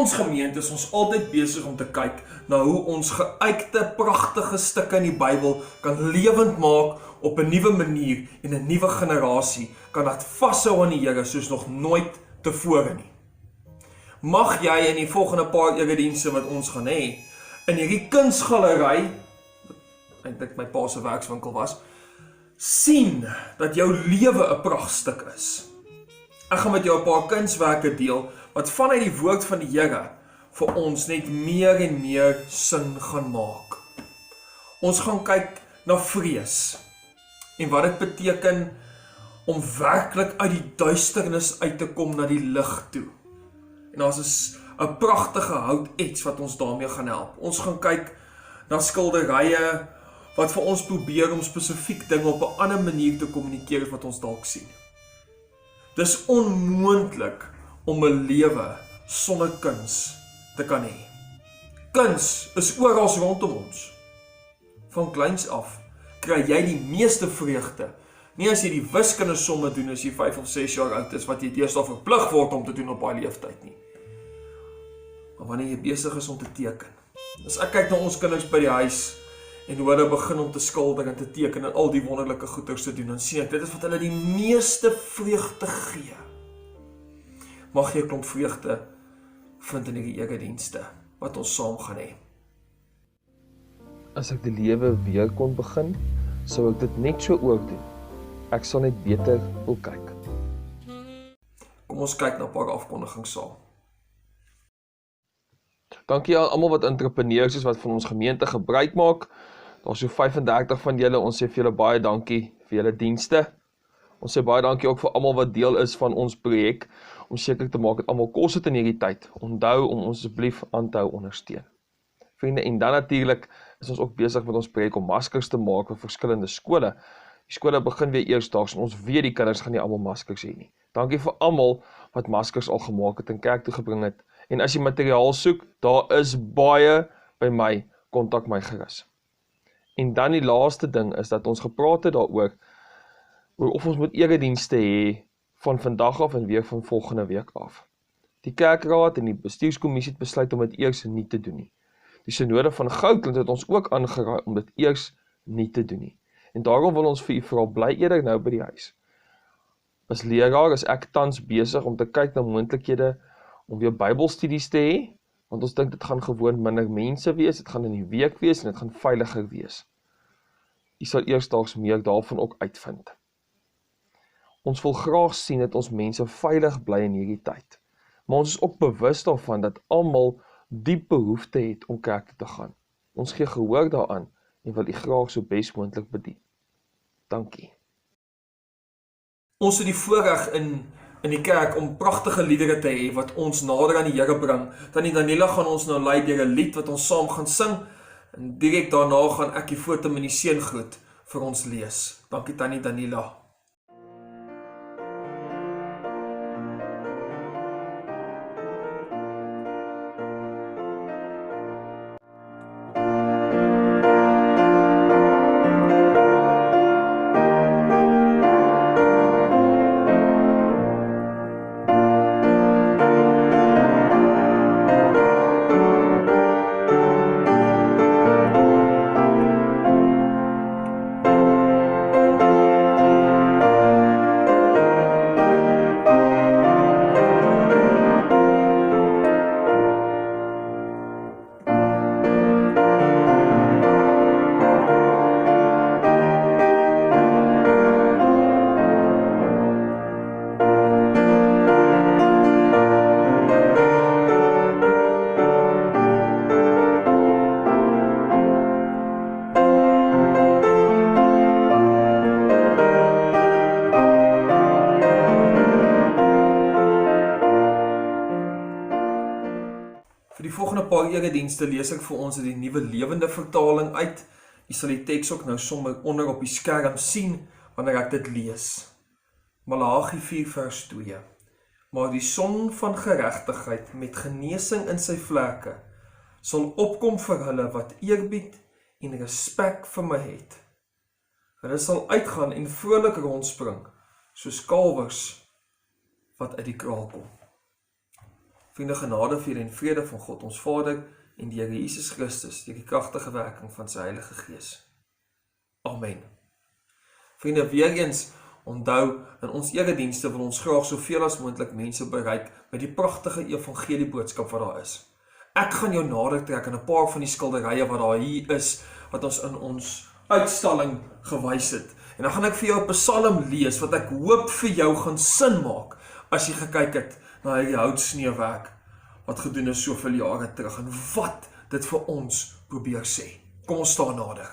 ons gemeente is ons altyd besig om te kyk na hoe ons geuite, pragtige stukke in die Bybel kan lewend maak op 'n nuwe manier en 'n nuwe generasie kan dit vashou aan die Here soos nog nooit tevore nie. Mag jy in die volgende paar eredienste wat ons gaan hê, in hierdie kunsgalery, eintlik my pa se werkswinkel was, sien dat jou lewe 'n pragtstuk is. Ek gaan met jou 'n paar kunswerke deel wat vanuit die woord van die Here vir ons net meer en meer sin gaan maak. Ons gaan kyk na vrees en wat dit beteken om werklik uit die duisternis uit te kom na die lig toe. En daar is 'n pragtige houtets wat ons daarmee gaan help. Ons gaan kyk na skilderye wat vir ons probeer om spesifiek dinge op 'n ander manier te kommunikeer as wat ons dalk sien. Dis onmoontlik om 'n lewe sonder kuns te kan hê. Kuns is oral rondom ons. Van kleins af kry jy die meeste vreugde. Nie as jy die wiskunde somme doen as jy 5 of 6 jaar oud is, wat jy deesdae verplig word om te doen op daai leeftyd nie. Maar wanneer jy besig is om te teken. As ek kyk na ons kinders by die huis en hoe hulle begin om te skilder en te teken en al die wonderlike goeders te doen, dan sien ek, dit is wat hulle die meeste vreugde gee. Mag jy 'n klomp vreugde vind in die eredienste wat ons saam gaan hê. As ek die lewe weer kon begin, sou ek dit net so ook doen. Ek sal net beter wil kyk. Kom ons kyk na 'n paar afkondigings saam. Dankie aan almal wat entrepreneurs is wat van ons gemeente gebruik maak. Daar's so 35 van julle. Ons sê vir julle baie dankie vir julle dienste. Ons sê baie dankie ook vir almal wat deel is van ons projek om seker te maak dat almal kos het in hierdie tyd. Onthou om ons asseblief aan te hou ondersteun. Vriende, en dan natuurlik is ons ook besig met ons projek om maskers te maak vir verskillende skole. Die skole begin weer eersdaags en ons weet die kinders gaan nie almal maskers hê nie. Dankie vir almal wat maskers al gemaak het en kerk toe gebring het. En as jy materiaal soek, daar is baie by my, kontak my gerus. En dan die laaste ding is dat ons gepraat het daaroor of ons moet eredienste hê van vandag af en weer van volgende week af. Die kerkraad en die bestuurskommissie het besluit om dit eers nie te doen nie. Die synode van Goudland het ons ook aangeraai om dit eers nie te doen nie. En daarom wil ons vir u vooral bly eerder nou by die huis. As leraar is ek tans besig om te kyk na moontlikhede om weer Bybelstudies te hê, want ons dink dit gaan gewoon minder mense wees, dit gaan in die week wees en dit gaan veiliger wees. U sal eersdaags meer daarvan ook uitvind. Ons wil graag sien dat ons mense veilig bly in hierdie tyd, maar ons is ook bewus daarvan dat almal diep behoefte het om kerk toe te gaan. Ons gee gehoor daaraan en wil u graag so bes moontlik bedien. Dankie. Ons het die voorreg in die kerk om pragtige liedere te hê wat ons nader aan die Here bring. Tannie Daniela gaan ons nou lei deur 'n lied wat ons saam gaan sing en direk daarna gaan ek die foto met die seëngroet vir ons lees. Dankie Tannie Daniela. Vir die volgende paar eredienste lees ek vir ons uit die Nuwe Lewende Vertaling uit. Jy sal die teks ook nou sommer onder op die skerm sien wanneer ek dit lees. Maleagi 4 vers 2. Maar die son van geregtigheid met genesing in sy vlekke sal opkom vir hulle wat eerbied en respek vir my het. Hulle sal uitgaan en vrolik rondspring soos kalwers wat uit die kraal kom. Vriende, genade vir julle en vrede van God, ons Vader en die Here Jesus Christus, deur die kragtige werking van sy Heilige Gees. Amen. Vriende, weer eens onthou, in ons eredienste wil ons graag soveel as moontlik mense bereik met die pragtige evangelie boodskap wat daar is. Ek gaan jou nader trek in 'n paar van die skilderye wat daar hier is, wat ons in ons uitstalling gewys het. En dan gaan ek vir jou 'n psalm lees, wat ek hoop vir jou gaan sin maak, as jy gekyk het na hierdie houtsneewerk, wat gedoen is soveel jare terug, en wat dit vir ons probeer sê. Kom ons staan nader.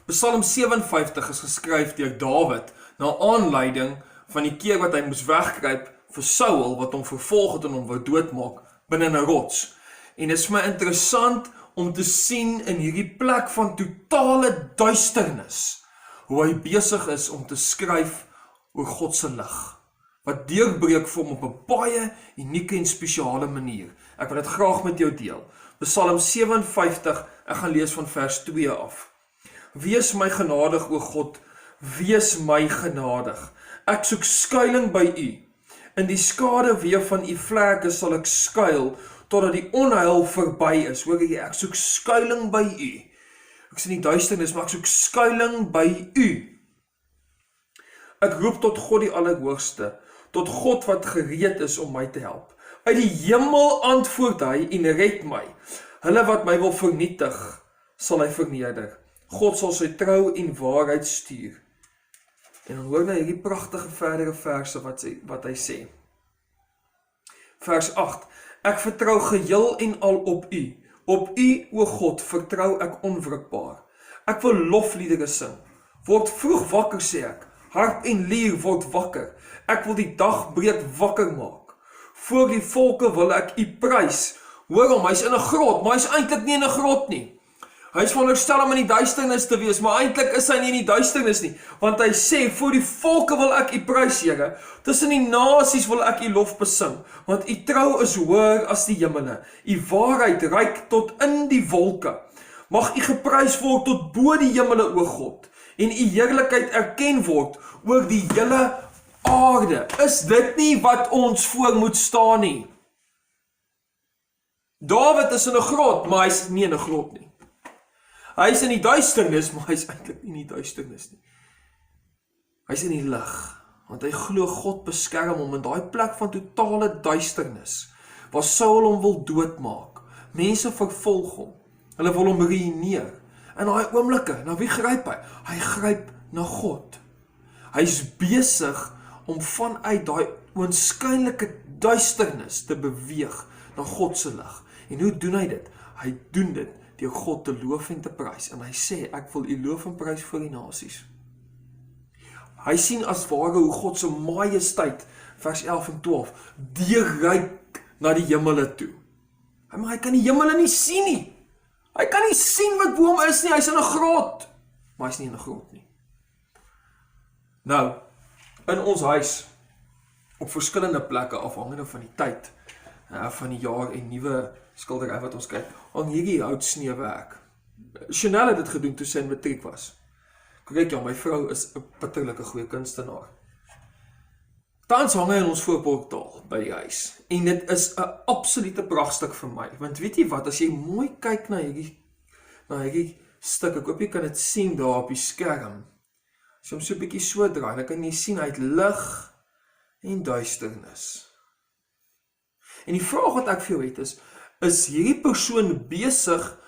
Psalm 57 is geskryf deur Dawid, na aanleiding van die keer wat hy moes wegkruip vir Saul, wat hom vervolg het en hom wou doodmaak, binne 'n rots. En dit is my interessant om te sien in hierdie plek van totale duisternis, hoe hy besig is om te skryf oor God se lig, wat deurbreek vir hom op 'n baie unieke en spesiale manier. Ek wil dit graag met jou deel. Psalm 57, ek gaan lees van vers 2 af. Wees my genadig, o God, wees my genadig. Ek soek skuiling by U. In die skaduwee van U vlerke sal ek skuil, totdat die onheil verby is. Hoor jy, ek soek skuiling by U. Ek sien die duisternis, maar ek soek skuiling by U. Ek roep tot God die Allerhoogste, tot God wat gereed is om my te help. Uit die hemel antwoord hy en red my. Hulle wat my wil vernietig, sal hy verneder. God sal sy trou en waarheid stuur. En dan hoor nou hierdie pragtige verdere verse wat hy sê. Vers 8. Ek vertrou geheel en al op U. Op U, o God, vertrou ek onwrikbaar. Ek wil lofliedere sing. Word vroeg wakker, sê ek. Harp en lier word wakker. Ek wil die dagbreek wakker maak. Voor die volke wil ek U prys. Hoor hom, hy's in 'n grot, maar hy's eintlik nie in 'n grot nie. Hy is veronderstel om in die duisternis te wees, maar eintlik is hy nie in die duisternis nie, want hy sê, voor die volke wil ek U prys, Here, tussen die nasies wil ek U lof besing, want U trou is hoër as die hemele, U waarheid reik tot in die wolke. Mag U geprys word tot bo die hemele, o God, en U heerlikheid erken word oor die hele aarde. Is dit nie wat ons voor moet staan nie? Dawid is in 'n grot, maar hy's nie in 'n grot nie. Hy is in die duisternis, maar hy is eintlik nie in die duisternis nie. Hy is in die lig, want hy glo God beskerm hom in daai plek van totale duisternis, waar Saul hom wil doodmaak. Mense vervolg hom, hulle wil hom ruïneer. In daai oomblikke, na wie gryp hy? Hy gryp na God. Hy is besig om vanuit daai oënskynlike duisternis te beweeg na God se lig. En hoe doen hy dit? Hy doen dit deur God te loof en te prys. En hy sê, ek wil U loof en prys vir die nasies. Hy sien as ware hoe God se majesteit, vers 11 en 12, deurreik na die hemele toe. Maar hy kan die hemele nie sien nie. Hy kan nie sien wat bo hom is nie, hy's in 'n grot. Maar hy's nie in 'n grot nie. Nou, in ons huis, op verskillende plekke, afhangende van die tyd, van die jaar en nuwe skildery wat ons kyk, hang hierdie houtsneewerk. Chanel het dit gedoen toe sy in matriek was. Kyk, ja, my vrou is 'n bitterlike goeie kunstenaar. Tans hang hy in ons voorportaal by die huis. En dit is 'n absolute pragtstuk vir my. Want weet jy wat, as jy mooi kyk na hierdie stuk, ek hoop jy kan dit sien daar op die skerm. As jy hom so 'n bietjie so draai, dan kan jy sien hy het lig en duisternis. En die vraag wat ek vir jou het is hierdie persoon besig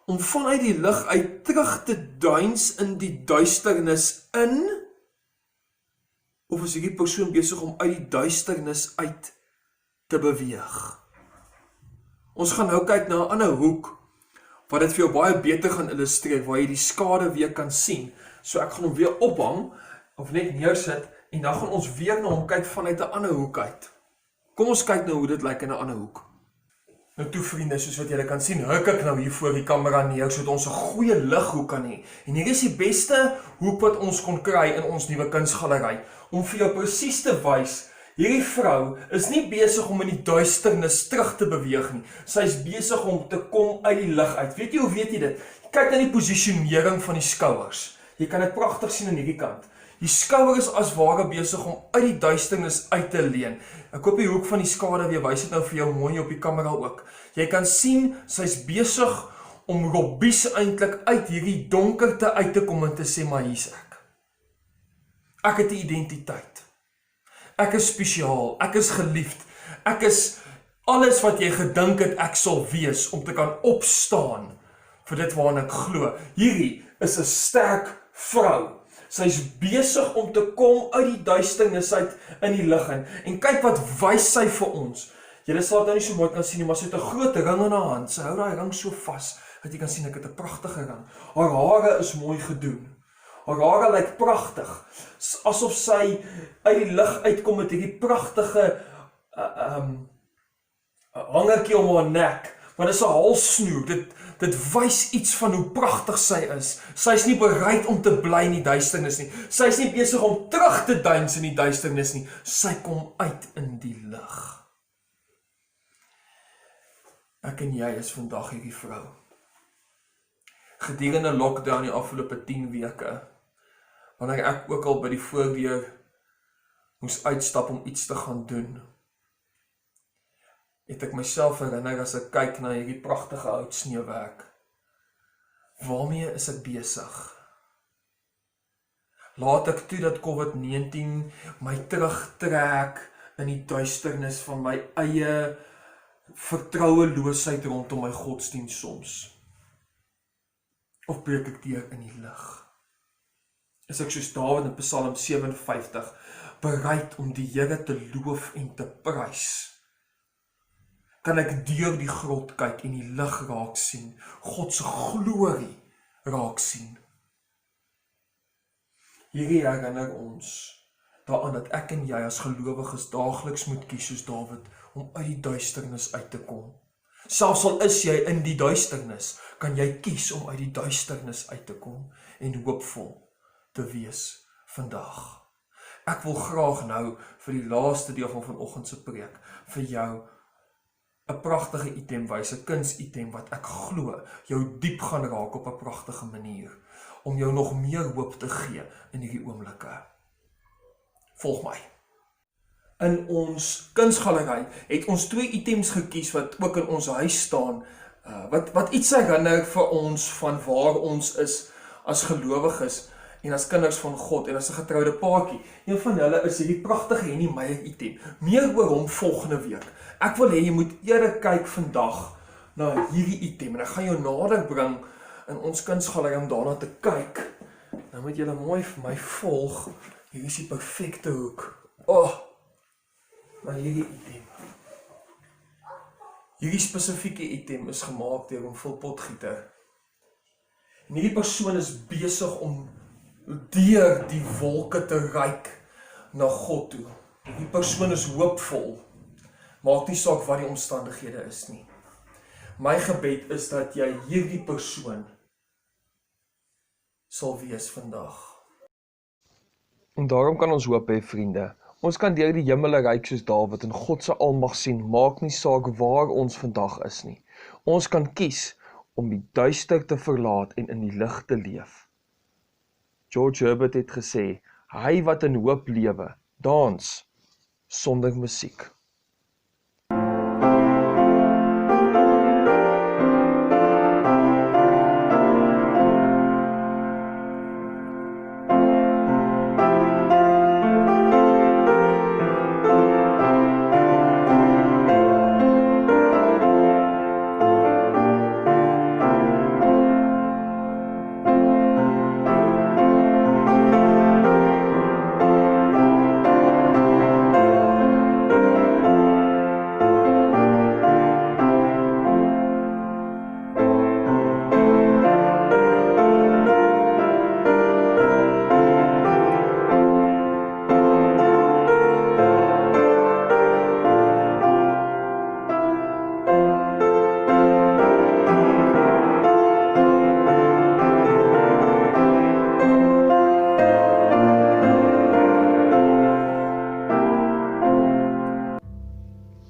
om vanuit die lig uit terug te duins in die duisternis in? Of is hierdie persoon besig om uit die duisternis uit te beweeg? Ons gaan nou kyk na 'n ander hoek, wat dit vir jou baie beter gaan illustreer, waar jy die skade weer kan sien. So ek gaan hom weer ophang, of net neersit, en dan gaan ons weer na hom kyk vanuit 'n ander hoek uit. Kom ons kyk nou hoe dit lyk in 'n ander hoek. Nou toe vriende, soos wat julle kan sien, huk ek nou hier voor die kamera neer, sodat ons 'n goeie lighoek kan hê. En hier is die beste hoek wat ons kon kry in ons nuwe kunsgalery, om vir jou presies te wys, hierdie vrou is nie besig om in die duisternis terug te beweeg nie. Sy is besig om te kom uit die lig uit. Weet jy hoe weet jy dit? Kyk na die posisionering van die skouers. Jy kan dit pragtig sien aan hierdie kant. Die skouer is as ware besig om uit die duisternis uit te leen. Ek hoop die hoek van die skade weer wys dit nou vir jou mooi op die kamera ook. Jy kan sien, sy's besig om Robbies eintlik uit hierdie donkerte uit te kom en te sê, maar hier's ek. Ek het 'n identiteit. Ek is spesiaal, ek is geliefd, ek is alles wat jy gedink het ek sal wees om te kan opstaan vir dit waaraan ek glo. Hierdie is 'n sterk vrou. Sy's besig om te kom uit die duisternis uit in die lig in. En kyk wat wys sy vir ons. Julle sal dit nou nie so mooi kan sien nie, maar sy het 'n groot ring in haar hand. Sy hou daai ring so vas dat jy kan sien ek het 'n pragtige ring. Haar hare is mooi gedoen. Haar hare lyk pragtig, asof sy uit die lig uitkom met hierdie pragtige hangertjie om haar nek, maar dit is 'n halssnoer. Dit wys iets van hoe pragtig sy is. Sy is nie bereid om te bly in die duisternis nie. Sy is nie besig om terug te duins in die duisternis nie. Sy kom uit in die lig. Ek en jy is vandag hierdie vrou. Gedurende lockdown die afgelope 10 weke, wanneer ek ook al by die voordeur moes uitstap om iets te gaan doen, het ek myself herinner as ek kyk na hierdie pragtige oud sneeuwerk. Waarmee is ek besig? Laat ek toe dat COVID-19 my terugtrek in die duisternis van my eie vertroueloosheid rondom my godsdienst soms? Of breek ek deur in die lig? Is ek soos Dawid in Psalm 57 bereid om die Here te loof en te prys? Kan ek deur die grot kyk en die lig raak sien, God se glorie raak sien. Hierdie herinner ons daaraan dat ek en jy as gelowiges daagliks moet kies soos Dawid om uit die duisternis uit te kom. Selfs al is jy in die duisternis, kan jy kies om uit die duisternis uit te kom en hoopvol te wees vandag. Ek wil graag nou vir die laaste deel van vanoggend se preek vir jou 'n pragtige item wys, 'n kunsitem wat ek glo jou diep gaan raak op 'n pragtige manier, om jou nog meer hoop te gee in hierdie oomblikke. Volg my. In ons kunsgalery het ons 2 items gekies wat ook in ons huis staan, wat iets herinner vir ons van waar ons is as gelowiges en as kinders van God en as 'n getroude paartjie. Een van hulle is hierdie pragtige Henny Meyer item. Meer oor hom volgende week. Ek wil hê jy moet eerder kyk vandag na hierdie item en ek gaan jou nader bring in ons kunsgalery om daarna te kyk. Nou moet julle mooi vir my volg. Hier is die perfekte hoek. Maar hierdie item. Hierdie spesifieke item is gemaak deur 'n volpotgieter. En hierdie persoon is besig om deur die wolke te reik na God toe. Die persoon is hoopvol. Maak nie saak wat die omstandighede is nie. My gebed is dat jy hierdie persoon sal wees vandag. En daarom kan ons hoop hê, vriende. Ons kan deur die hemele reik soos Dawid en God se almag sien, maak nie saak waar ons vandag is nie. Ons kan kies om die duister te verlaat en in die lig te leef. George Herbert het gesê, hy wat in hoop lewe, dans sonder musiek.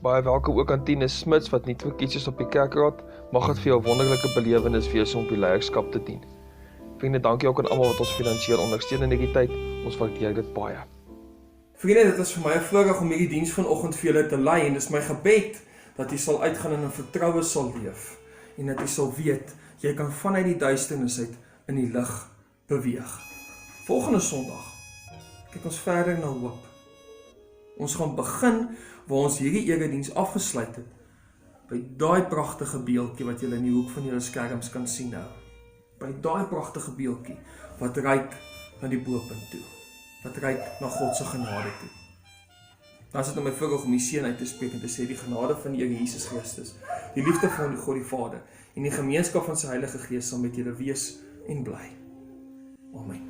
Baie welkom ook aan Tine Smits wat nuut verkies is op die kerkraad. Mag dit vir jou 'n wonderlike belewenis wees om op die leierskap te dien. Vriende, dankie ook aan almal wat ons finansiëel ondersteun in hierdie tyd. Ons waardeer dit baie. Vriende, dit is vir my 'n voorreg om hierdie diens vanoggend vir julle te lei en dis my gebed dat jy sal uitgaan en in vertroue sal leef en dat jy sal weet jy kan vanuit die duisternis uit in die lig beweeg. Volgende Sondag kyk ons verder na hoop. Ons gaan begin waar ons hierdie erediens afgesluit het by daai pragtige beeldjie wat julle in die hoek van julle skerms kan sien nou. By daai pragtige beeldjie wat reik na die bopunt toe. Wat reik na God se genade toe. Dan is dit my voorreg om die seën uit te spreek en te sê die genade van die Here Jesus Christus, die liefde van die God die Vader en die gemeenskap van sy Heilige Gees sal met julle wees en bly. Amen.